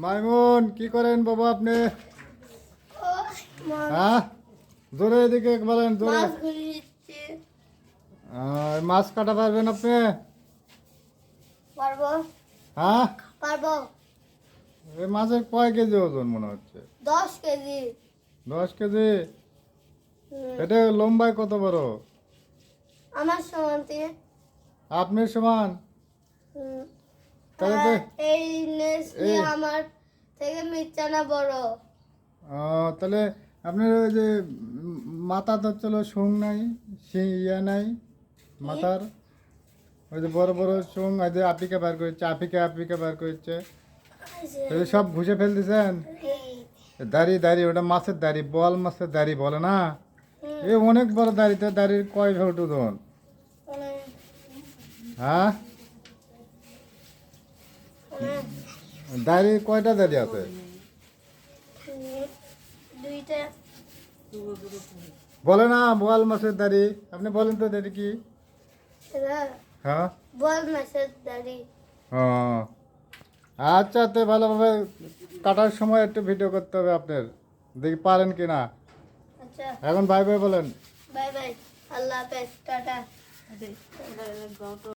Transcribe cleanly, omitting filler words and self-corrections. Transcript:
মাইমুন কি করেন বাবা আপনি? হ্যাঁ, জোরে এদিকে বলেন, জোরে। মাছ কাটা পারবেন আপনি? পারবো। হ্যাঁ, পারবো। এই মাছের কয় কেজি ওজন মনে হচ্ছে? 10 কেজি। 10 কেজি? এটা লম্বায় কত বড়? আমার সমান থেকে। আপনার সমান? তাহলে তো এই নেসলি আমার থেকে মিচানা বড়। তাহলে আপনার ওই যে মাথা তো চলো শুং নাই, ইয়া নাই মাথার, ওই যে বড় বড় শুং, ওই যে আপিকা বার করেছে, আপিকা বার করেছে, ওই যে সব ঘুষে ফেলতেছেন। দাড়ি দাড়ি ওটা মাছের দাড়ি, বল মাছের দাড়ি বলে না? এ অনেক বড় দাড়িতে, দাড়ির কয় ভোট ওজন? হ্যাঁ, দাড়ি কয়টা দাড়ি আছে? দুইটা। বলে না বোয়াল মাছের দাড়ি, আপনি বলেন তো দাড়ি কি? হ্যাঁ, বল মাছের দাড়ি। ও আচ্ছা, তো ভালোভাবে কাটার সময় একটু ভিডিও করতে হবে আপনার, দেখি পারেন কি না। আচ্ছা, এখন বাই বাই বলেন। বাই বাই, আল্লাহ হাফেজ, টাটা।